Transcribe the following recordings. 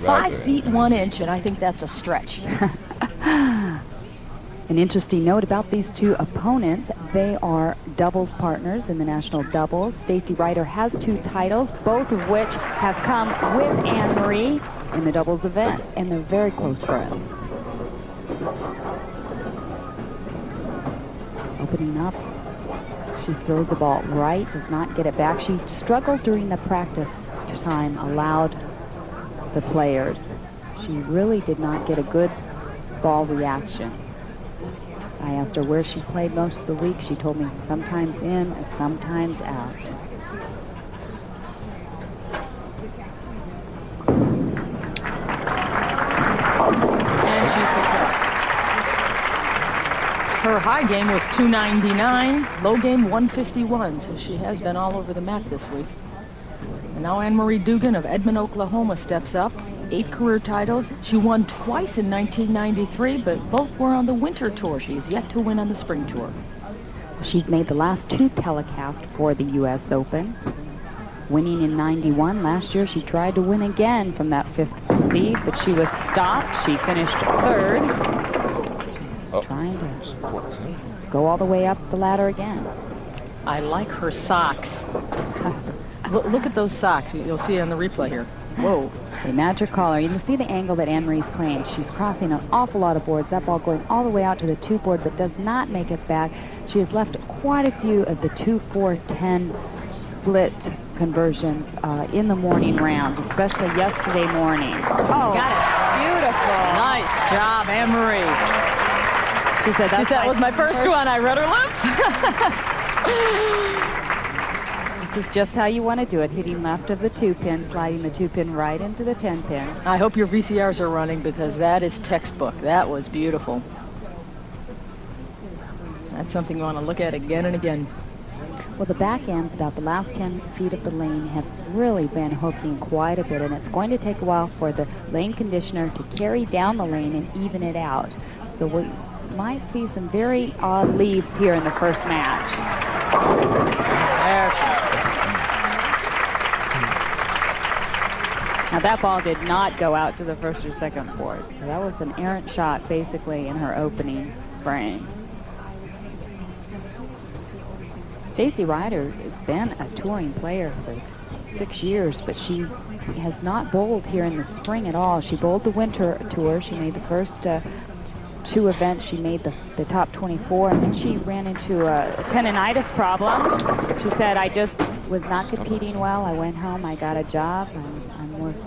5 feet 1 inch, and I think that's a stretch. An interesting note about these two opponents, they are doubles partners in the national doubles. Stacy Ryder has 2 titles, both of which have come with Anne-Marie in the doubles event, and they're very close friends. Opening up, she throws the ball right, does not get it back. She struggled during the practice time allowed the players. She really did not get a good ball reaction. I asked her where she played most of the week. She told me sometimes in and sometimes out. And she picked it up. Her high game was 299, low game 151, so she has been all over the map this week. And now Anne-Marie Duggan of Edmond, Oklahoma steps up. 8 career titles. She won twice in 1993, but both were on the winter tour. She's yet to win on the spring tour. She's made the last 2 telecasts for the U.S. Open. Winning in 91. Last year she tried to win again from that 5th seed, but she was stopped. She finished 3rd. Trying to go all the way up the ladder again. I like her socks. Look at those socks. You'll see it on the replay here. Whoa. They match her collar. You can see the angle that Anne-Marie's playing. She's crossing an awful lot of boards. That ball going all the way out to the 2 board, but does not make it back. She has left quite a few of the 2-4-10 split conversions in the morning round, especially yesterday morning. Oh, got it. Beautiful. Nice job, Anne-Marie. She said that was my first one. I read her lips. This is just how you want to do it, hitting left of the 2-pin, sliding the 2-pin right into the 10-pin. I hope your VCRs are running because that is textbook. That was beautiful. That's something you want to look at again and again. Well, the back ends, about the last 10 feet of the lane, have really been hooking quite a bit, and it's going to take a while for the lane conditioner to carry down the lane and even it out. So we might see some very odd leaves here in the first match. There. Now that ball did not go out to the 1st or 2nd board. So that was an errant shot basically in her opening frame. Stacy Ryder has been a touring player for 6 years, but she has not bowled here in the spring at all. She bowled the winter tour. She made the first 2 events. She made the top 24, and then she ran into a tendonitis problem. She said, I just was not competing well. I went home, I got a job. I'm working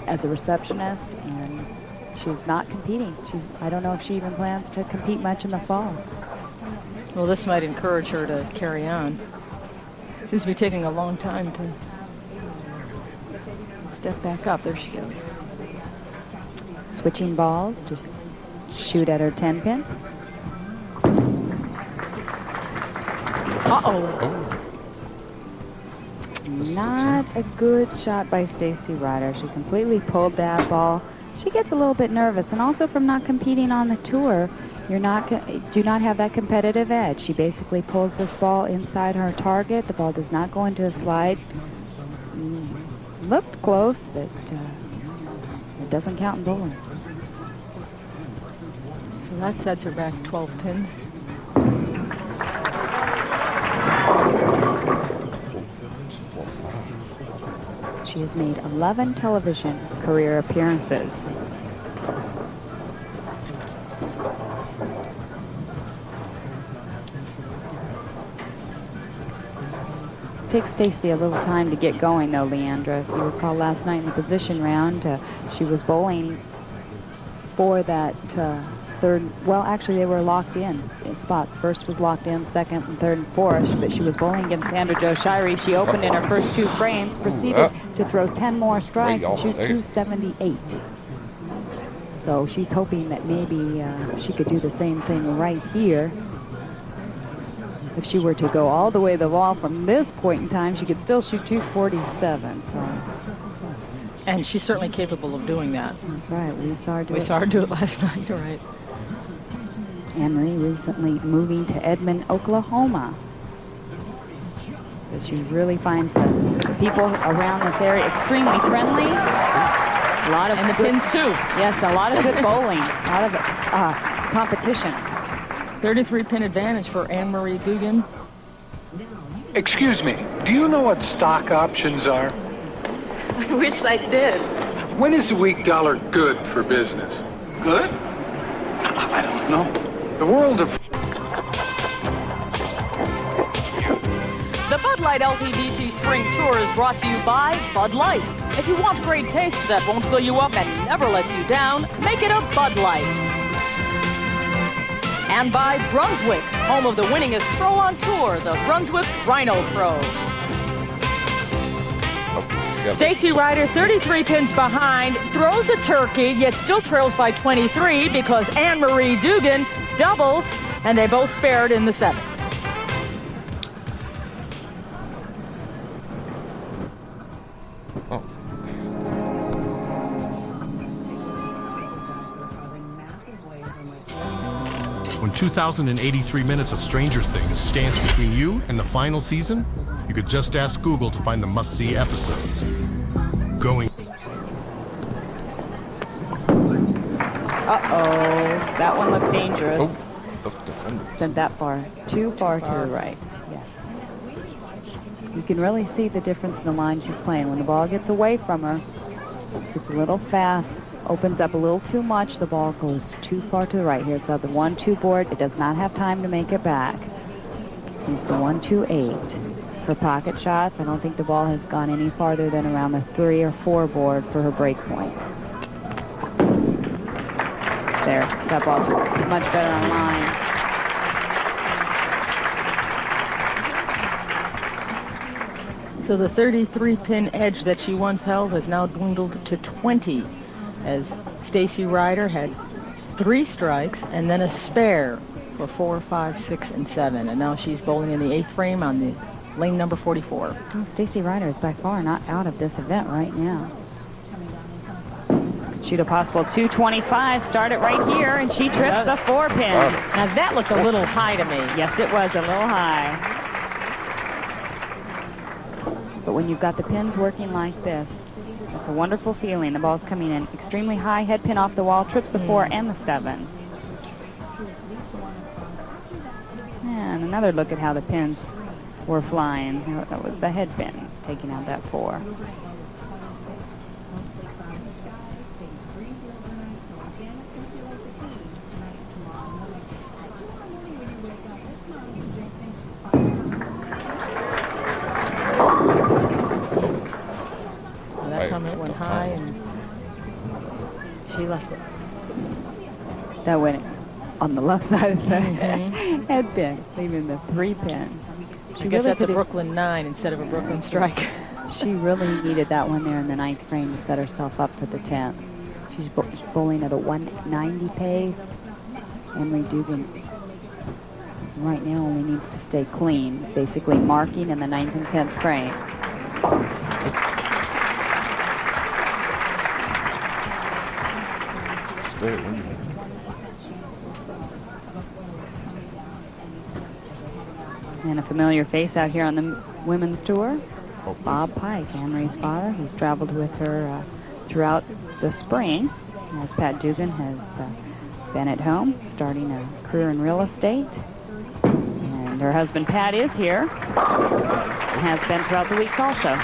as a receptionist, and she's not competing. I don't know if she even plans to compete much in the fall. Well, this might encourage her to carry on. Seems to be taking a long time to step back up. There she goes. Switching balls to shoot at her 10-pin. Uh-oh. Not a good shot by Stacy Ryder. She completely pulled that ball. She gets a little bit nervous, and also from not competing on the tour, do not have that competitive edge. She basically pulls this ball inside her target. The ball does not go into a slide. Looked close, but it doesn't count in bowling. So that sets her back 12 pins. She has made 11 television career appearances. It takes Stacy a little time to get going, though, Leandra. If you recall last night in the position round, she was bowling for that third. Well, actually, they were locked in spots. First was locked in, second and third and fourth, but she was bowling against Sandra Jo Shirey. She opened in her first 2 frames, proceeded to throw 10 more strikes and shoot 278. So she's hoping that maybe she could do the same thing right here. If she were to go all the way the ball from this point in time, she could still shoot 247. So. And she's certainly capable of doing that. That's right. We saw her do it last night, right? Anne-Marie recently moving to Edmond, Oklahoma. She really finds the people around this area extremely friendly. A lot of And the pins too. Yes, a lot of good bowling. A lot of competition. 33 pin advantage for Anne-Marie Duggan. Excuse me, do you know what stock options are? I wish I did. When is the weak dollar good for business? Good? I don't know. The world of... The Bud Light Lpbt Spring Tour is brought to you by Bud Light. If you want great taste that won't fill you up and never lets you down, make it a Bud Light. And by Brunswick, home of the winningest pro on tour, the Brunswick Rhino Pro. Stacy Ryder, 33 pins behind, throws a turkey, yet still trails by 23 because Anne-Marie Duggan doubles, and they both spared in the seventh. When 2,083 minutes of Stranger Things stands between you and the final season, you could just ask Google to find the must-see episodes. Going. Uh-oh, that one looked dangerous. Oh. Sent that too far to the right. Yes. You can really see the difference in the line she's playing. When the ball gets away from her, it's a little fast, opens up a little too much, the ball goes too far to the right. Here it's on the 1-2 board. It does not have time to make it back. Here's the 1-2-8. For pocket shots, I don't think the ball has gone any farther than around the 3 or 4 board for her break point. There, that ball's much better on line. So the 33 pin edge that she once held has now dwindled to 20, as Stacy Ryder had 3 strikes and then a spare for 4, 5, 6, and 7. And now she's bowling in the 8th frame on the lane number 44. Well, Stacy Ryder is by far not out of this event right now. Shoot a possible 225, start it right here, and she trips the 4 pin. Now that looked a little high to me. Yes, it was a little high. But when you've got the pins working like this, it's a wonderful feeling. The ball's coming in extremely high, head pin off the wall, trips the 4 and the 7. And another look at how the pins were flying. That was the head pin taking out that 4. That comment went high and she left it. That went on the left side of the head pin, leaving the 3 pin. I guess that's a Brooklyn 9 instead of a Brooklyn strike. She really needed that one there in the 9th frame to set herself up for the 10th. She's bowling at a 190 pace. Anne-Marie Duggan right now only needs to stay clean, basically marking in the 9th and 10th frame. And a familiar face out here on the women's tour, Bob Pike, Anne-Marie's father, who's traveled with her throughout the spring, as Pat Duggan has been at home, starting a career in real estate. And her husband Pat is here, and has been throughout the week also.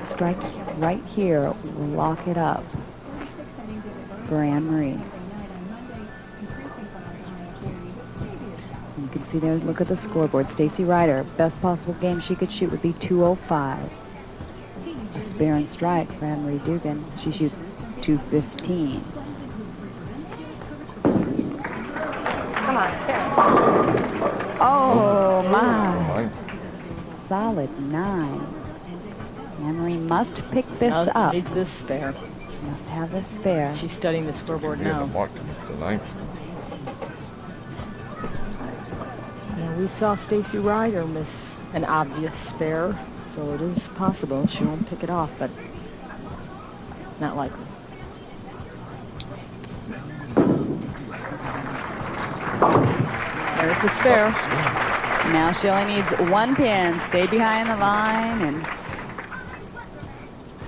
Strike right here will lock it up for Anne-Marie. You can see there, look at the scoreboard. Stacy Ryder, best possible game she could shoot would be 205. A spare and strike for Anne-Marie Duggan. She shoots 215. Come on, Oh, my. Solid 9. Anne-Marie must pick this up. Needs this spare. Must have this spare. She's studying the scoreboard now. Yeah, we saw Stacy Ryder miss an obvious spare, so it is possible she won't pick it off, but not likely. There's the spare. Now she only needs one pin. Stay behind the line. And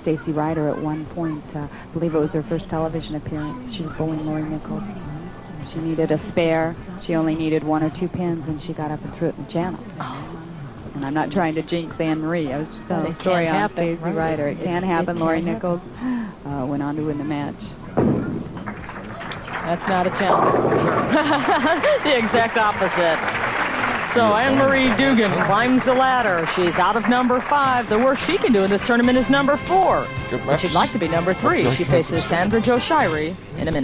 Stacy Ryder at one point, I believe it was her first television appearance. She was bowling Lori Nichols. She needed a spare. She only needed 1 or 2 pins, and she got up and threw it in the channel. And I'm not trying to jinx Anne-Marie. I was just telling a story on Stacy Ryder. It can happen. Lori Nichols went on to win the match. That's not a challenge. The exact opposite. So Anne-Marie Duggan climbs the ladder. She's out of number 5. The worst she can do in this tournament is number 4. Good match. She'd like to be number 3. She faces Sandra Jo Shirey in a minute.